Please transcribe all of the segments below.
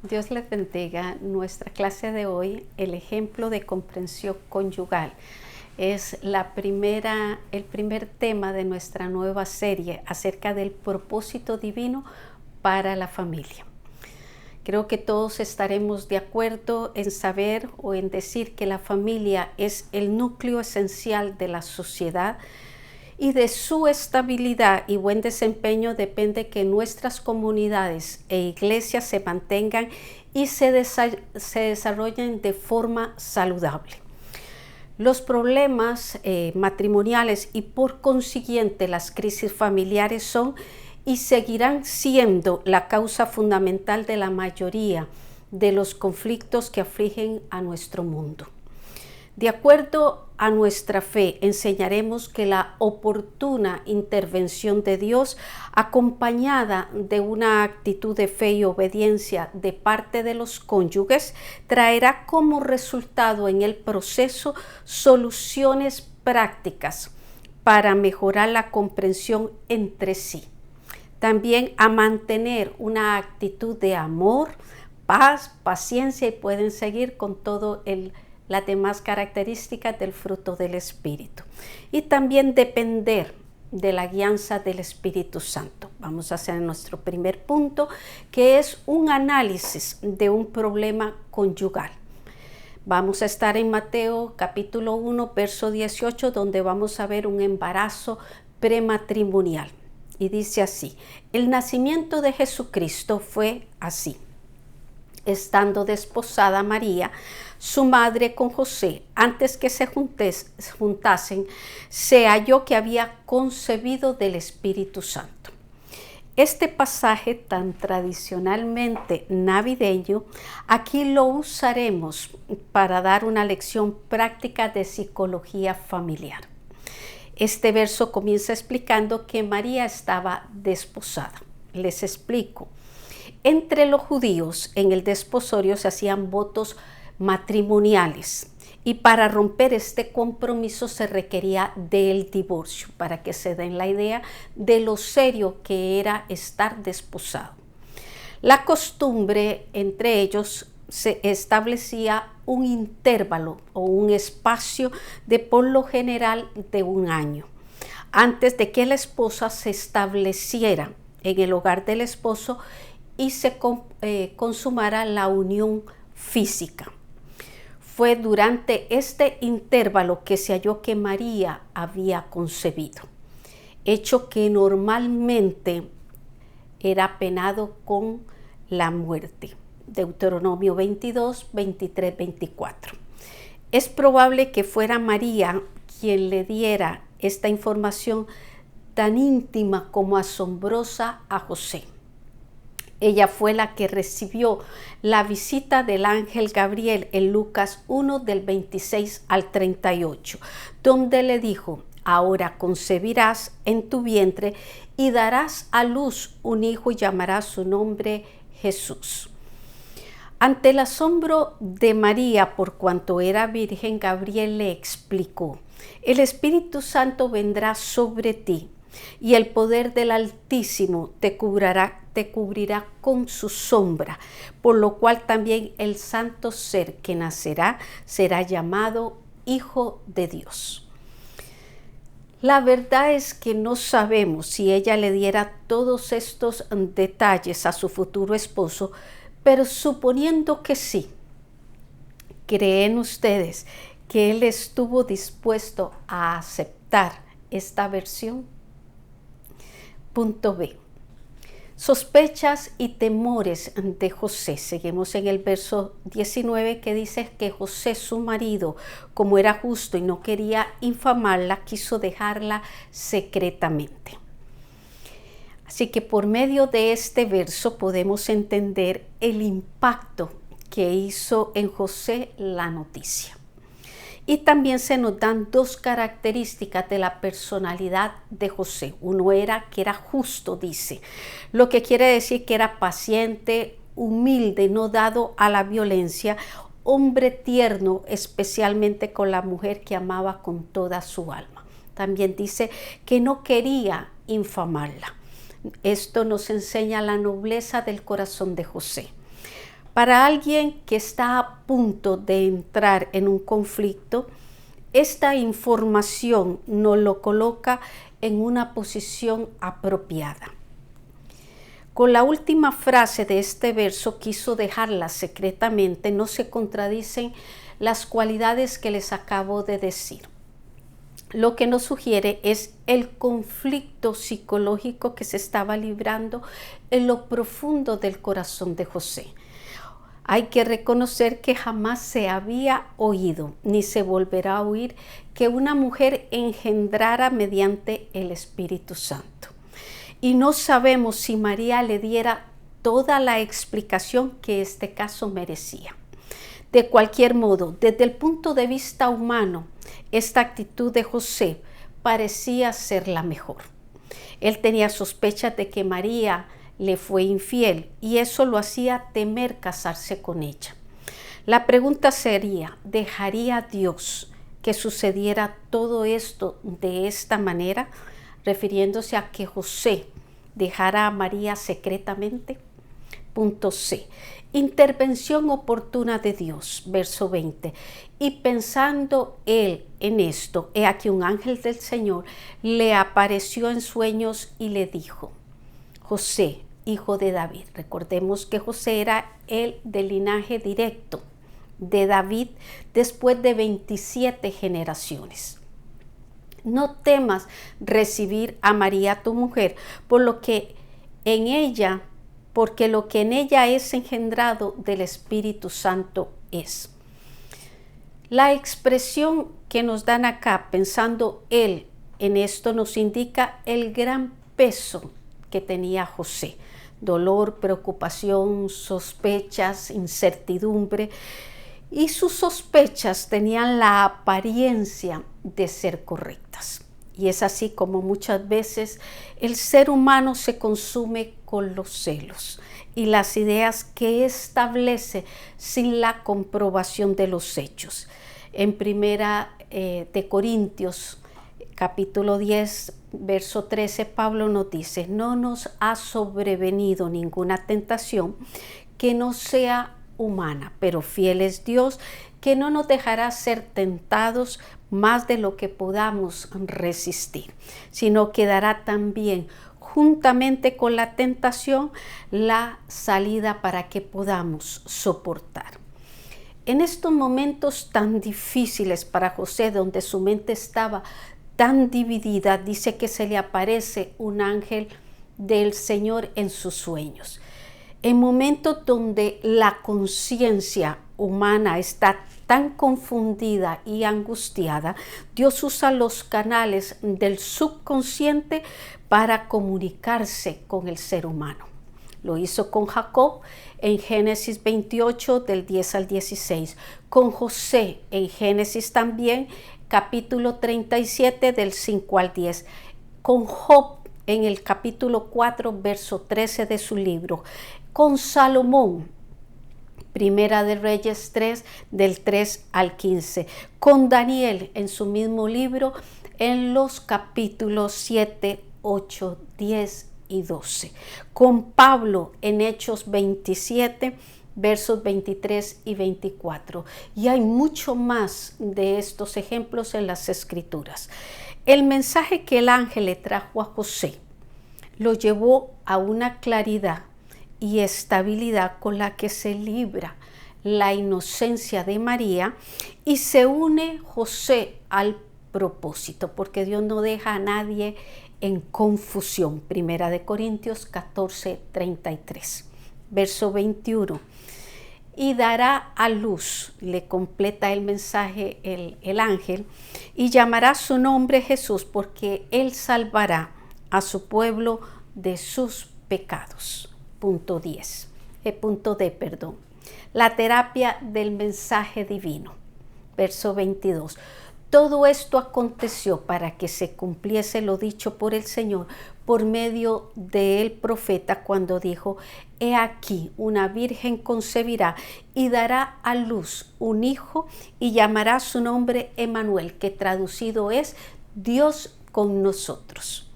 Dios les bendiga. Nuestra clase de hoy, el ejemplo de comprensión conyugal, es el primer tema de nuestra nueva serie acerca del propósito divino para la familia. Creo que todos estaremos de acuerdo en saber o en decir que la familia es el núcleo esencial de la sociedad y de su estabilidad y buen desempeño depende que nuestras comunidades e iglesias se mantengan y se desarrollen de forma saludable. Los problemas matrimoniales y por consiguiente las crisis familiares son y seguirán siendo la causa fundamental de la mayoría de los conflictos que afligen a nuestro mundo. De acuerdo a nuestra fe, enseñaremos que la oportuna intervención de Dios, acompañada de una actitud de fe y obediencia de parte de los cónyuges, traerá como resultado en el proceso soluciones prácticas para mejorar la comprensión entre sí. También a mantener una actitud de amor, paz, paciencia y pueden seguir con todo las demás características del fruto del Espíritu. Y también depender de la guianza del Espíritu Santo. Vamos a hacer nuestro primer punto, que es un análisis de un problema conyugal. Vamos a estar en Mateo capítulo 1, verso 18, donde vamos a ver un embarazo prematrimonial. Y dice así: el nacimiento de Jesucristo fue así. Estando desposada María, su madre, con José, antes que se juntasen, se halló que había concebido del Espíritu Santo. Este pasaje tan tradicionalmente navideño, aquí lo usaremos para dar una lección práctica de psicología familiar. Este verso comienza explicando que María estaba desposada. Les explico. Entre los judíos en el desposorio se hacían votos matrimoniales y para romper este compromiso se requería del divorcio, para que se den la idea de lo serio que era estar desposado. La costumbre entre ellos se establecía un intervalo o un espacio de por lo general de un año antes de que la esposa se estableciera en el hogar del esposo y se consumara la unión física. Fue durante este intervalo que se halló que María había concebido, hecho que normalmente era penado con la muerte. Deuteronomio 22, 23, 24. Es probable que fuera María quien le diera esta información tan íntima como asombrosa a José. Ella fue la que recibió la visita del ángel Gabriel en Lucas 1 del 26 al 38, donde le dijo: ahora concebirás en tu vientre y darás a luz un hijo y llamarás su nombre Jesús. Ante el asombro de María por cuanto era virgen, Gabriel le explicó: el Espíritu Santo vendrá sobre ti y el poder del Altísimo te cubrirá con su sombra, por lo cual también el santo ser que nacerá será llamado Hijo de Dios. La verdad es que no sabemos si ella le diera todos estos detalles a su futuro esposo, pero suponiendo que sí, ¿creen ustedes que él estuvo dispuesto a aceptar esta versión? Punto B. Sospechas y temores de José. Seguimos en el verso 19 que dice que José, su marido, como era justo y no quería infamarla, quiso dejarla secretamente. Así que por medio de este verso podemos entender el impacto que hizo en José la noticia. Y también se nos dan dos características de la personalidad de José. Uno era que era justo, dice, lo que quiere decir que era paciente, humilde, no dado a la violencia, hombre tierno, especialmente con la mujer que amaba con toda su alma. También dice que no quería infamarla. Esto nos enseña la nobleza del corazón de José. Para alguien que está a punto de entrar en un conflicto, esta información nos lo coloca en una posición apropiada. Con la última frase de este verso quiso dejarla secretamente, no se contradicen las cualidades que les acabo de decir. Lo que nos sugiere es el conflicto psicológico que se estaba librando en lo profundo del corazón de José. Hay que reconocer que jamás se había oído, ni se volverá a oír, que una mujer engendrara mediante el Espíritu Santo. Y no sabemos si María le diera toda la explicación que este caso merecía. De cualquier modo, desde el punto de vista humano, esta actitud de José parecía ser la mejor. Él tenía sospechas de que María le fue infiel y eso lo hacía temer casarse con ella. La pregunta sería, ¿dejaría Dios que sucediera todo esto de esta manera? Refiriéndose a que José dejara a María secretamente. Punto C. Intervención oportuna de Dios, verso 20. Y pensando él en esto, he aquí un ángel del Señor le apareció en sueños y le dijo, José, hijo de David. Recordemos que José era el del linaje directo de David después de 27 generaciones. No temas recibir a María tu mujer, porque lo que en ella es engendrado del Espíritu Santo es. La expresión que nos dan acá, pensando él en esto, nos indica el gran peso que tenía José. Dolor, preocupación, sospechas, incertidumbre. Y sus sospechas tenían la apariencia de ser correctas. Y es así como muchas veces el ser humano se consume con los celos y las ideas que establece sin la comprobación de los hechos. En primera de Corintios, capítulo 10, verso 13, Pablo nos dice, no nos ha sobrevenido ninguna tentación que no sea humana, pero fiel es Dios, que no nos dejará ser tentados más de lo que podamos resistir, sino que dará también juntamente con la tentación la salida para que podamos soportar. En estos momentos tan difíciles para José, donde su mente estaba tan dividida, dice que se le aparece un ángel del Señor en sus sueños. En momentos donde la conciencia humana está tan confundida y angustiada, Dios usa los canales del subconsciente para comunicarse con el ser humano. Lo hizo con Jacob en Génesis 28 del 10 al 16, con José en Génesis también capítulo 37 del 5 al 10, con Job en el capítulo 4 verso 13 de su libro, con Salomón, Primera de Reyes 3 del 3 al 15, con Daniel en su mismo libro en los capítulos 7, 8, 10 y 12, con Pablo en Hechos 27 versos 23 y 24. Y hay mucho más de estos ejemplos en las Escrituras. El mensaje que el ángel le trajo a José lo llevó a una claridad y estabilidad con la que se libra la inocencia de María y se une José al propósito, porque Dios no deja a nadie en confusión. Primera de Corintios 14, 33, verso 21. Y dará a luz, le completa el mensaje el ángel, y llamará su nombre Jesús, porque él salvará a su pueblo de sus pecados. Punto D, perdón. La terapia del mensaje divino. Verso 22. Todo esto aconteció para que se cumpliese lo dicho por el Señor por medio del profeta cuando dijo, he aquí una virgen concebirá y dará a luz un hijo y llamará su nombre Emmanuel, que traducido es Dios con nosotros.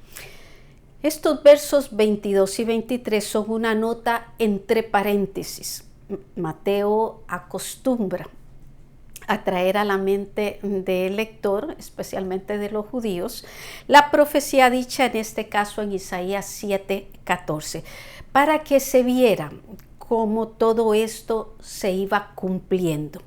Estos versos 22 y 23 son una nota entre paréntesis Mateo acostumbra a traer a la mente del lector, especialmente de los judíos, la profecía dicha en este caso en Isaías 7:14, para que se viera cómo todo esto se iba cumpliendo.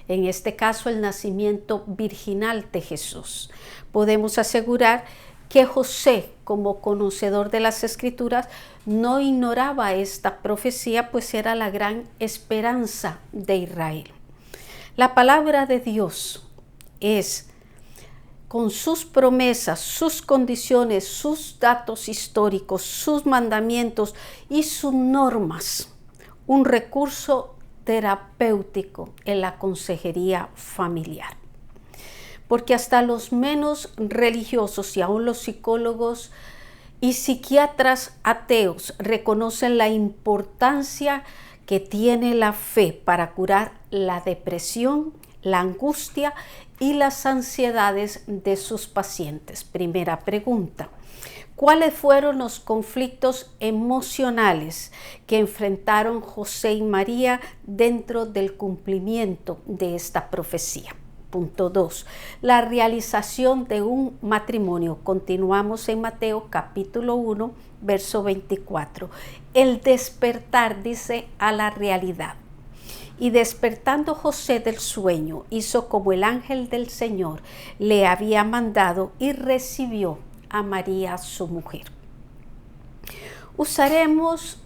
En este caso, el nacimiento virginal de Jesús. Podemos asegurar que José, como conocedor de las Escrituras, no ignoraba esta profecía, pues era la gran esperanza de Israel. La palabra de Dios es, con sus promesas, sus condiciones, sus datos históricos, sus mandamientos y sus normas, un recurso terapéutico en la consejería familiar. Porque hasta los menos religiosos y aún los psicólogos y psiquiatras ateos reconocen la importancia que tiene la fe para curar la depresión, la angustia y las ansiedades de sus pacientes. Primera pregunta: ¿cuáles fueron los conflictos emocionales que enfrentaron José y María dentro del cumplimiento de esta profecía? Punto 2. La realización de un matrimonio. Continuamos en Mateo capítulo 1, verso 24. El despertar, dice, a la realidad. Y despertando José del sueño, hizo como el ángel del Señor le había mandado y recibió a María su mujer. Usaremos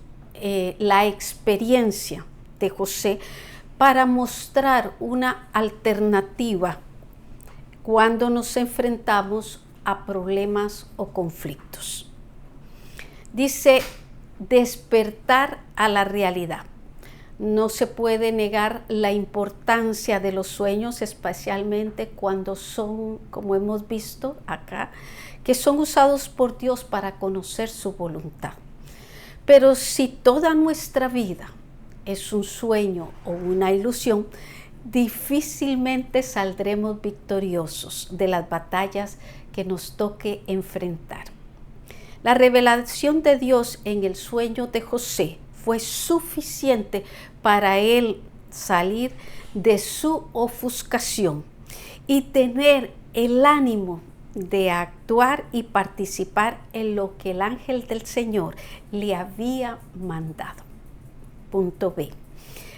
la experiencia de José para mostrar una alternativa cuando nos enfrentamos a problemas o conflictos. Dice, despertar a la realidad. No se puede negar la importancia de los sueños, especialmente cuando son, como hemos visto acá, que son usados por Dios para conocer su voluntad. Pero si toda nuestra vida es un sueño o una ilusión, difícilmente saldremos victoriosos de las batallas que nos toque enfrentar. La revelación de Dios en el sueño de José fue suficiente para él salir de su ofuscación y tener el ánimo de actuar y participar en lo que el ángel del Señor le había mandado. Punto B.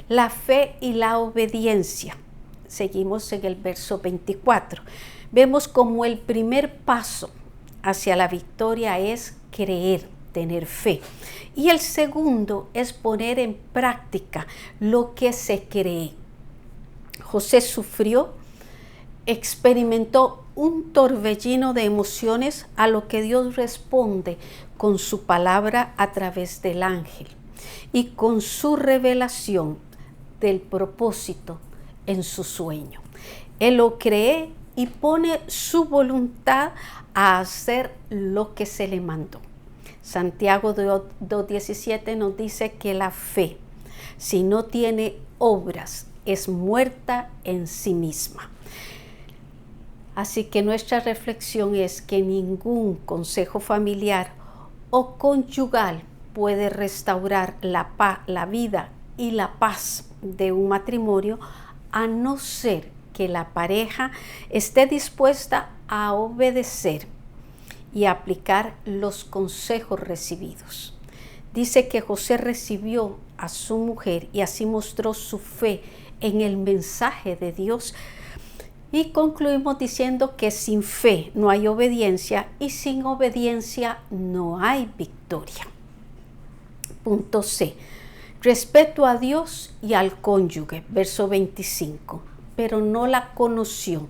La fe y la obediencia. Seguimos en el verso 24. Vemos como el primer paso hacia la victoria es creer, tener fe. Y el segundo es poner en práctica lo que se cree. José sufrió, experimentó un torbellino de emociones, a lo que Dios responde con su palabra a través del ángel y con su revelación del propósito en su sueño. Él lo cree y pone su voluntad a hacer lo que se le mandó. Santiago 2:17 nos dice que la fe, si no tiene obras, es muerta en sí misma. Así que nuestra reflexión es que ningún consejo familiar o conyugal puede restaurar la vida y la paz de un matrimonio, a no ser que la pareja esté dispuesta a obedecer y aplicar los consejos recibidos. Dice que José recibió a su mujer y así mostró su fe en el mensaje de Dios. Y concluimos diciendo que sin fe no hay obediencia y sin obediencia no hay victoria. Punto C. Respeto a Dios y al cónyuge, verso 25. Pero no la conoció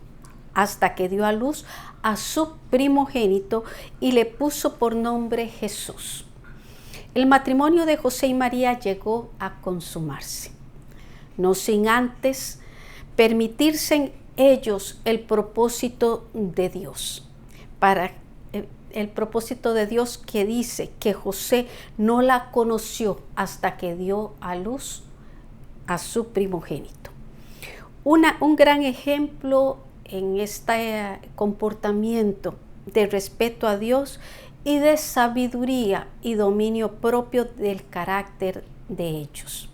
hasta que dio a luz a su primogénito y le puso por nombre Jesús. El matrimonio de José y María llegó a consumarse, no sin antes permitirse ellos el propósito de Dios. Para el propósito de Dios que dice que José no la conoció hasta que dio a luz a su primogénito. Un gran ejemplo en este comportamiento de respeto a Dios y de sabiduría y dominio propio del carácter de ellos.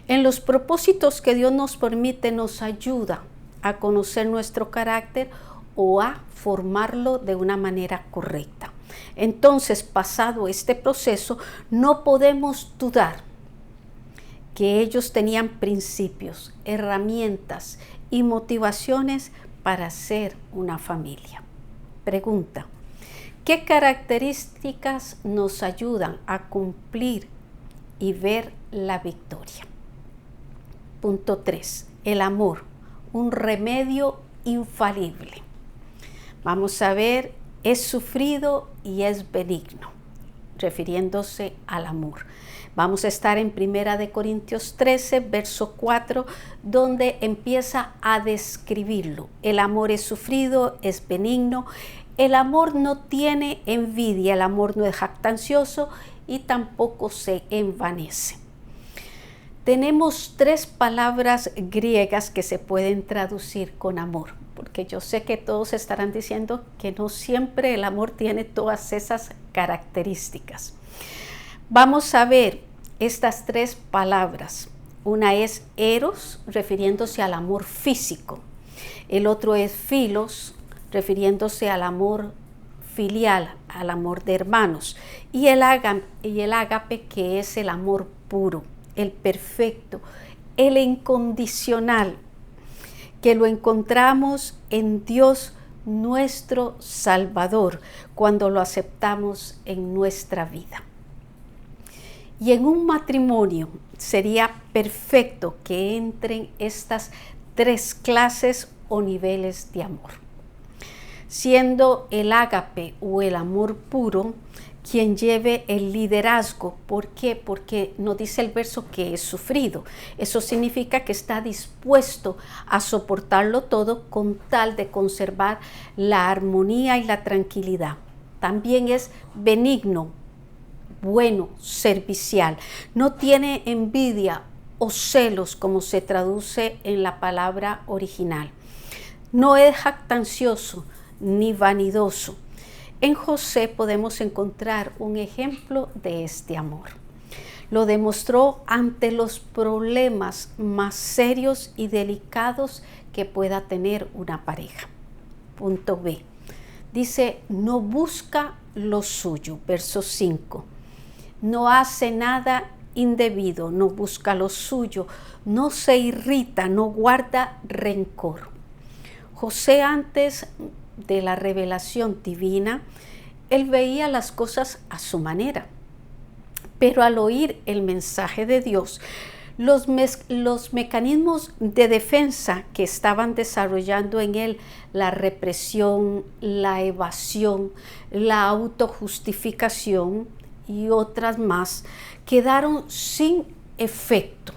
En los propósitos que Dios nos permite nos ayuda a conocer nuestro carácter o a formarlo de una manera correcta. Entonces, pasado este proceso, no podemos dudar que ellos tenían principios, herramientas y motivaciones para ser una familia. Pregunta: ¿qué características nos ayudan a cumplir y ver la victoria? Punto 3. El amor, un remedio infalible. Vamos a ver, es sufrido y es benigno, refiriéndose al amor. Vamos a estar en 1 Corintios 13, verso 4, donde empieza a describirlo. El amor es sufrido, es benigno. El amor no tiene envidia, el amor no es jactancioso y tampoco se envanece. Tenemos 3 palabras griegas que se pueden traducir con amor, porque yo sé que todos estarán diciendo que no siempre el amor tiene todas esas características. Vamos a ver estas 3 palabras. Una es eros, refiriéndose al amor físico. El otro es philos, refiriéndose al amor filial, al amor de hermanos. Y el ágape, que es el amor puro, el perfecto, el incondicional, que lo encontramos en Dios nuestro Salvador cuando lo aceptamos en nuestra vida. Y en un matrimonio sería perfecto que entren estas 3 clases o niveles de amor, siendo el ágape o el amor puro quien lleve el liderazgo. ¿Por qué? Porque nos dice el verso que es sufrido. Eso significa que está dispuesto a soportarlo todo con tal de conservar la armonía y la tranquilidad. También es benigno, bueno, servicial. No tiene envidia o celos, como se traduce en la palabra original. No es jactancioso ni vanidoso. En José podemos encontrar un ejemplo de este amor. Lo demostró ante los problemas más serios y delicados que pueda tener una pareja. Punto B. Dice, no busca lo suyo. Verso 5. No hace nada indebido, no busca lo suyo, no se irrita, no guarda rencor. José, antes de la revelación divina, él veía las cosas a su manera. Pero al oír el mensaje de Dios, los mecanismos de defensa que estaban desarrollando en él, la represión, la evasión, la autojustificación y otras más, quedaron sin efecto.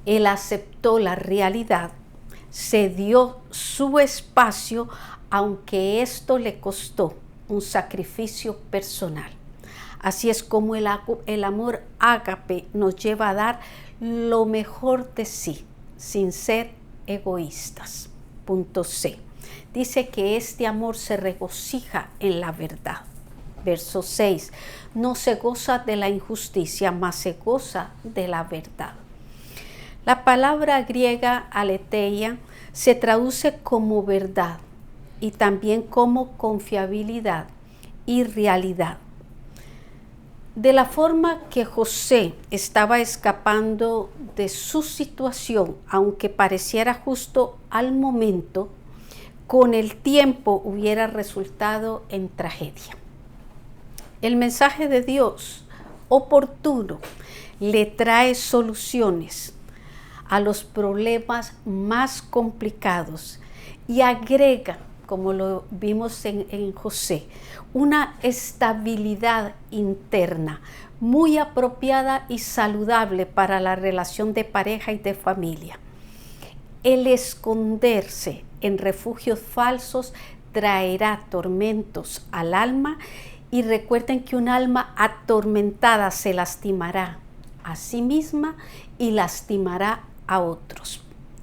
Él aceptó la realidad, se dio su espacio, aunque esto le costó un sacrificio personal. Así es como el amor ágape nos lleva a dar lo mejor de sí, sin ser egoístas. Punto C. Dice que este amor se regocija en la verdad. Verso 6. No se goza de la injusticia, mas se goza de la verdad. La palabra griega aletheia se traduce como verdad y también como confiabilidad y realidad. De la forma que José estaba escapando de su situación, aunque pareciera justo al momento, con el tiempo hubiera resultado en tragedia. El mensaje de Dios oportuno le trae soluciones a los problemas más complicados y agrega, como lo vimos en José, una estabilidad interna muy apropiada y saludable para la relación de pareja y de familia. El esconderse en refugios falsos traerá tormentos al alma, y recuerden que un alma atormentada se lastimará a sí misma y lastimará a otros.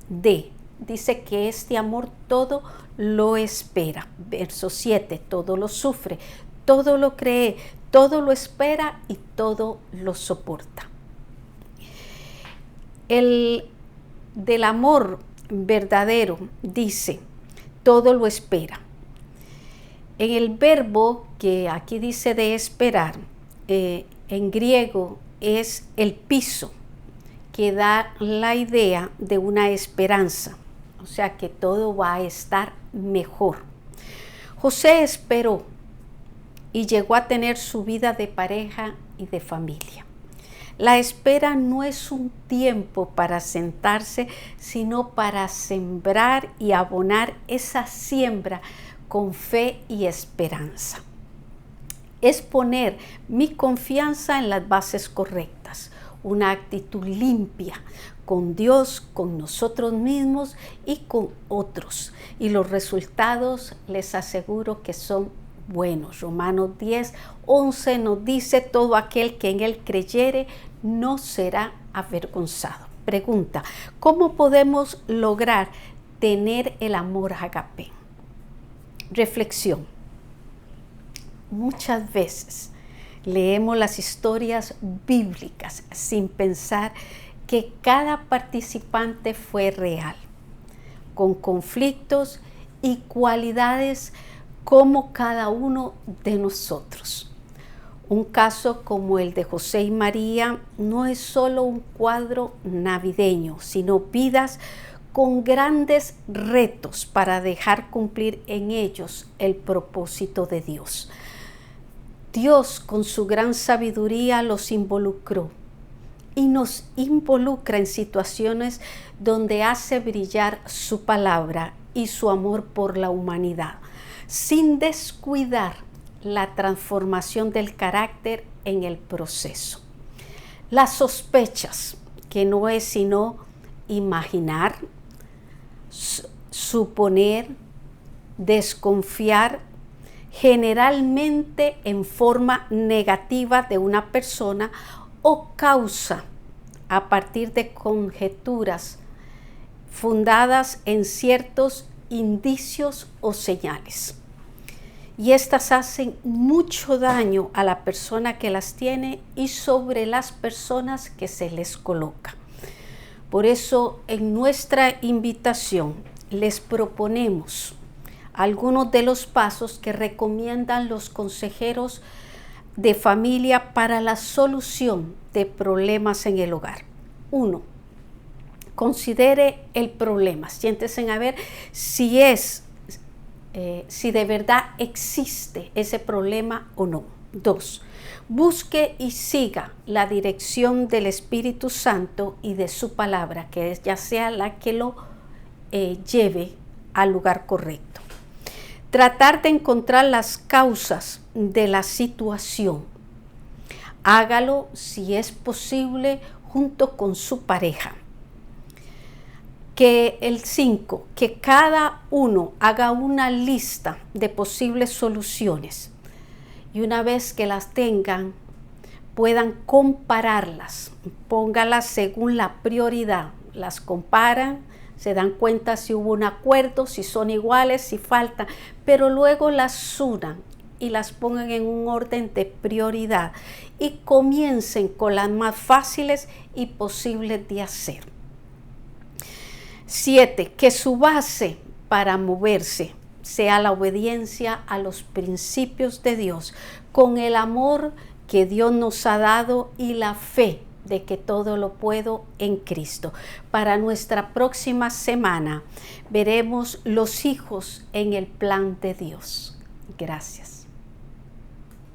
D. Dice que este amor todo lo espera. Verso 7. Todo lo sufre, todo lo cree, todo lo espera y todo lo soporta. El del amor verdadero dice, todo lo espera. En el verbo que aquí dice de esperar, en griego es el piso, que da la idea de una esperanza, o sea que todo va a estar mejor. José esperó y llegó a tener su vida de pareja y de familia. La espera no es un tiempo para sentarse, sino para sembrar y abonar esa siembra con fe y esperanza. Es poner mi confianza en las bases correctas, una actitud limpia con Dios, con nosotros mismos y con otros. Y los resultados les aseguro que son buenos. Romanos 10:11 nos dice, todo aquel que en él creyere no será avergonzado. Pregunta, ¿cómo podemos lograr tener el amor agape? Reflexión. Muchas veces leemos las historias bíblicas sin pensar que cada participante fue real, con conflictos y cualidades como cada uno de nosotros. Un caso como el de José y María no es solo un cuadro navideño, sino vidas con grandes retos para dejar cumplir en ellos el propósito de Dios. Dios con su gran sabiduría los involucró y nos involucra en situaciones donde hace brillar su palabra y su amor por la humanidad, sin descuidar la transformación del carácter en el proceso. Las sospechas, que no es sino imaginar, suponer, desconfiar, generalmente en forma negativa de una persona o causa a partir de conjeturas fundadas en ciertos indicios o señales. Y estas hacen mucho daño a la persona que las tiene y sobre las personas que se les coloca. Por eso en nuestra invitación les proponemos algunos de los pasos que recomiendan los consejeros de familia para la solución de problemas en el hogar. 1. Considere el problema. Siéntese a ver si de verdad existe ese problema o no. 2. Busque y siga la dirección del Espíritu Santo y de su palabra, que ya sea la que lo lleve al lugar correcto. Tratar de encontrar las causas de la situación. Hágalo si es posible junto con su pareja. Que el 5, que cada uno haga una lista de posibles soluciones y una vez que las tengan puedan compararlas, póngalas según la prioridad, las comparan, se dan cuenta si hubo un acuerdo, si son iguales, si faltan, pero luego las unan y las pongan en un orden de prioridad y comiencen con las más fáciles y posibles de hacer. 7, que su base para moverse sea la obediencia a los principios de Dios, con el amor que Dios nos ha dado y la fe de que todo lo puedo en Cristo. Para nuestra próxima semana veremos los hijos en el plan de Dios. Gracias.